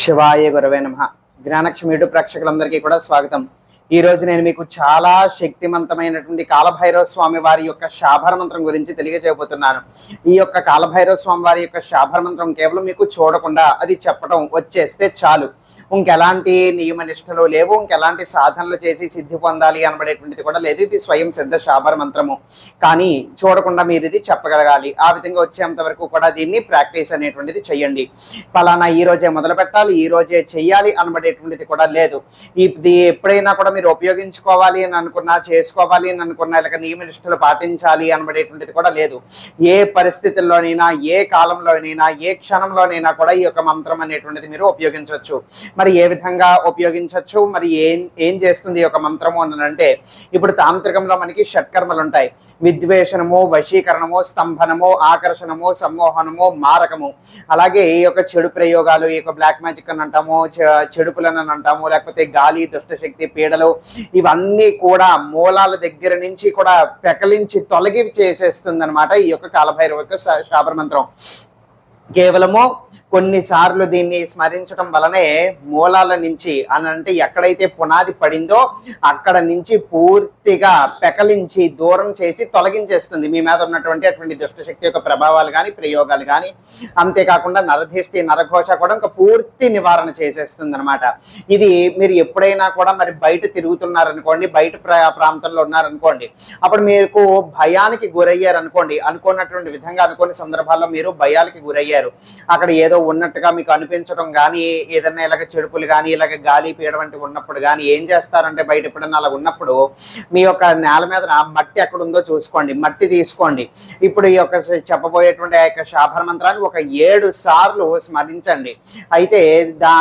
శివాయ గురవే నమః. జ్ఞానక్షమి యూట్యూబ్ ప్రేక్షకులందరికీ కూడా స్వాగతం. ఈ రోజు నేను మీకు చాలా శక్తివంతమైనటువంటి కాలభైరవ స్వామి వారి యొక్క శాభర మంత్రం గురించి తెలియజేయబోతున్నాను. ఈ యొక్క కాలభైరవ స్వామి వారి యొక్క శాభర మంత్రం కేవలం మీకు చూడకుండా అది చెప్పడం వచ్చేస్తే చాలు. ఇంకెలాంటి నియమ నిష్టలు లేవు, ఇంకెలాంటి సాధనలు చేసి సిద్ధి పొందాలి అనబడేటువంటిది కూడా లేదు. ఇది స్వయం సిద్ధ శాభర మంత్రము. కానీ చూడకుండా మీరు ఇది చెప్పగలగాలి. ఆ విధంగా వచ్చేంత వరకు కూడా దీన్ని ప్రాక్టీస్ అనేటువంటిది చెయ్యండి. ఫలానా ఈ రోజే మొదలు పెట్టాలి, ఈ రోజే చెయ్యాలి అనబడేటువంటిది కూడా లేదు. ఇది ఎప్పుడైనా కూడా మీరు ఉపయోగించుకోవాలి అని అనుకున్నా, చేసుకోవాలి అని అనుకున్నా, ఇలాగ నియమ నిష్టలు పాటించాలి అనబడేటువంటిది కూడా లేదు. ఏ పరిస్థితుల్లోనైనా, ఏ కాలంలోనైనా, ఏ క్షణంలోనైనా కూడా ఈ యొక్క మంత్రం అనేటువంటిది మీరు ఉపయోగించవచ్చు. మరి ఏ విధంగా ఉపయోగించవచ్చు, మరి ఏం చేస్తుంది ఈ యొక్క మంత్రము అని అంటే, ఇప్పుడు తాంత్రికంలో మనకి షట్కర్మలు ఉంటాయి. విద్వేషణము, వశీకరణము, స్తంభనము, ఆకర్షణము, సమ్మోహనము, మారకము. అలాగే ఈ యొక్క చెడు ప్రయోగాలు, ఈ యొక్క బ్లాక్ మ్యాజిక్ అని అంటాము, చెడుపులను అని అంటాము, లేకపోతే గాలి, దుష్టశక్తి, పీడలు, ఇవన్నీ కూడా మూలాల దగ్గర నుంచి కూడా పెకలించి తొలగి చేసేస్తుంది అనమాట ఈ యొక్క కాలభైరవ యొక్క శాభర మంత్రం. కేవలము కొన్నిసార్లు దీన్ని స్మరించడం వలనే మూలాల నుంచి అంటే ఎక్కడైతే పునాది పడిందో అక్కడ నుంచి పూర్తిగా పెకలించి దూరం చేసి తొలగించేస్తుంది మీ మీద ఉన్నటువంటి అటువంటి దుష్టశక్తి యొక్క ప్రభావాలు కానీ, ప్రయోగాలు కానీ. అంతేకాకుండా నరధిష్టి, నరఘోష కూడా ఇంకా పూర్తి నివారణ చేసేస్తుంది అనమాట. ఇది మీరు ఎప్పుడైనా కూడా మరి బయట తిరుగుతున్నారనుకోండి, బయట ప్రాంతంలో ఉన్నారనుకోండి, అప్పుడు మీకు భయానికి గురయ్యారు అనుకోండి, అనుకున్నటువంటి విధంగా అనుకోని సందర్భాల్లో మీరు భయాలకి గురయ్యారు, అక్కడ ఏదో ఉన్నట్టుగా మీకు అనిపించడం కానీ, ఏదైనా ఇలాగ చెడుపులు కానీ, ఇలాగ గాలి పీడ వంటి ఉన్నప్పుడు కానీ ఏం చేస్తారంటే, బయట ఎప్పుడన్నా అలా ఉన్నప్పుడు మీ యొక్క నేల మీద మట్టి ఎక్కడ ఉందో చూసుకోండి, మట్టి తీసుకోండి. ఇప్పుడు ఈ యొక్క చెప్పబోయేటువంటి ఆ యొక్క శాభర మంత్రాన్ని ఒక 7 సార్లు స్మరించండి. అయితే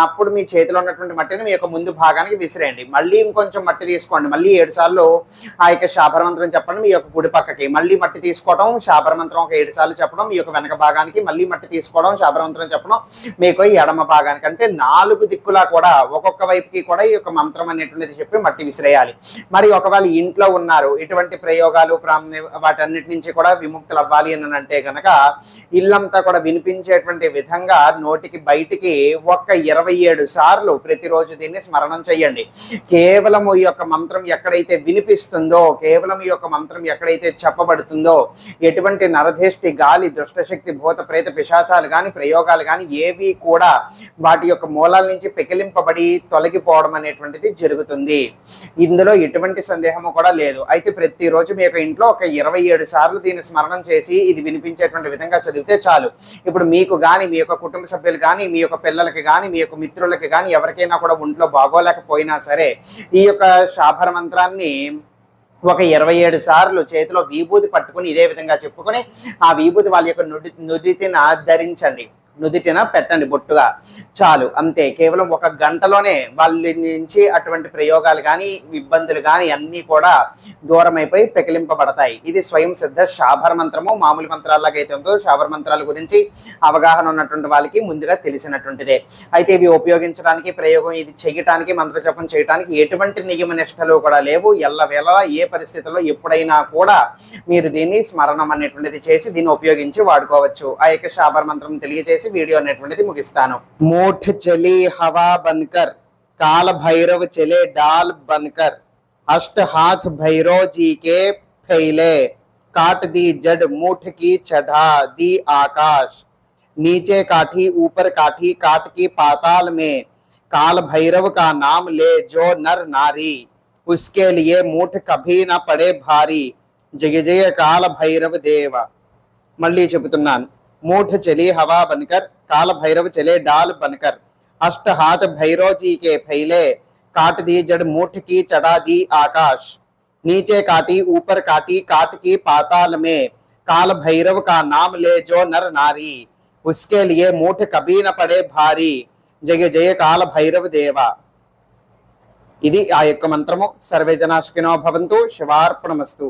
అప్పుడు మీ చేతిలో ఉన్నటువంటి మట్టిని మీ యొక్క ముందు భాగానికి విసిరేయండి. మళ్ళీ ఇంకొంచెం మట్టి తీసుకోండి, మళ్ళీ 7 సార్లు ఆ యొక్క శాభర మంత్రం చెప్పండి మీ యొక్క కుడి పక్కకి. మళ్ళీ మట్టి తీసుకోవడం, శాభర మంత్రం ఒక 7 సార్లు చెప్పడం మీ యొక్క వెనక భాగానికి, మళ్ళీ మట్టి తీసుకోవడం, శాభర మంత్రం చెప్పడం మీకు ఎడమ భాగానికి. అంటే 4 దిక్కులా కూడా ఒక్కొక్క వైపుకి కూడా ఈ యొక్క మంత్రం అనేటువంటిది చెప్పి మట్టి విసిరేయాలి. మరి ఒకవేళ ఇంట్లో ఉన్నారు, ఇటువంటి ప్రయోగాలు వాటన్నిటి నుంచి కూడా విముక్తులు అవ్వాలి అని అంటే కనుక ఇల్లంతా కూడా వినిపించేటువంటి విధంగా నోటికి బయటికి ఒక 27 సార్లు ప్రతిరోజు దీన్ని స్మరణం చేయండి. కేవలం ఈ యొక్క మంత్రం ఎక్కడైతే వినిపిస్తుందో, కేవలం ఈ యొక్క మంత్రం ఎక్కడైతే చెప్పబడుతుందో, ఎటువంటి నరధిష్టి, గాలి, దుష్టశక్తి, భూత ప్రేత పిశాచాలు కానీ, ప్రయోగాలు కానీ ఏవి కూడా వాటి యొక్క మూలాల నుంచి పెకిలింపబడి తొలగిపోవడం అనేటువంటిది జరుగుతుంది. ఇందులో ఎటువంటి సందేహము కూడా లేదు. అయితే ప్రతిరోజు మీ యొక్క ఇంట్లో ఒక 27 సార్లు దీన్ని స్మరణం చేసి ఇది వినిపించేటువంటి విధంగా చదివితే చాలు. ఇప్పుడు మీకు కానీ, మీ యొక్క కుటుంబ సభ్యులు కానీ, మీ యొక్క పిల్లలకి కానీ, మీ యొక్క మిత్రులకి కానీ, ఎవరికైనా కూడా ఒంట్లో బాగోలేకపోయినా సరే ఈ యొక్క శాభర మంత్రాన్ని ఒక 27 సార్లు చేతిలో విభూతి పట్టుకుని ఇదే విధంగా చెప్పుకొని ఆ విభూతి వాళ్ళ యొక్క నుదిటిన ధరించండి, నుదిటిన పెట్టండి బొట్టుగా, చాలు. అంతే. కేవలం ఒక గంటలోనే వాళ్ళ నుంచి అటువంటి ప్రయోగాలు కానీ, ఇబ్బందులు కానీ అన్నీ కూడా దూరం అయిపోయి పెకిలింపబడతాయి. ఇది స్వయం సిద్ధ శాభర మంత్రము. మామూలు మంత్రాల్లాగా అయితే ఉందో శాభర మంత్రాల గురించి అవగాహన ఉన్నటువంటి వాళ్ళకి ముందుగా తెలిసినటువంటిదే. అయితే ఇవి ఉపయోగించడానికి, ప్రయోగం ఇది చేయటానికి, మంత్రజపం చేయడానికి ఎటువంటి నియమ నిష్టలు కూడా లేవు. ఎల్లవేళలా ఏ పరిస్థితుల్లో ఎప్పుడైనా కూడా మీరు దీన్ని స్మరణం అనేటువంటిది చేసి దీన్ని ఉపయోగించి వాడుకోవచ్చు. ఆ యొక్క శాభర మంత్రం తెలియజేసి वीडियो అనేటువంటిది ముగిస్తాను. मूठ चली हवा बनकर, काल भैरव चले डाल बनकर, अष्ट हाथ भैरव जी के फैले, काट दी जड़ मूठ की चढ़ा दी आकाश, नीचे काठी ऊपर काठी काट की पाताल में, काल भैरव का नाम ले जो नर नारी, उसके लिए मूठ कभी न पड़े भारी, जय जय काल भैरव देव. మళ్ళీ చెబుతున్నాను. मूठ चली हवा बनकर, काल भैरव चले डाल बनकर, अष्ट हाथ भैरव जी के फैले, काट दी जड़ मूठ की चढ़ा दी आकाश, नीचे काटी ऊपर काटी काट की पाताल में, काल भैरव का नाम ले जो नर नारी, उसके लिए मूठ कभी न पड़े भारी, जय जय काल भैरव देवा. ఇది ఆ యొక్క మంత్రము. సర్వే జనా సుఖినో భవంతు. శివార్పణమస్తు.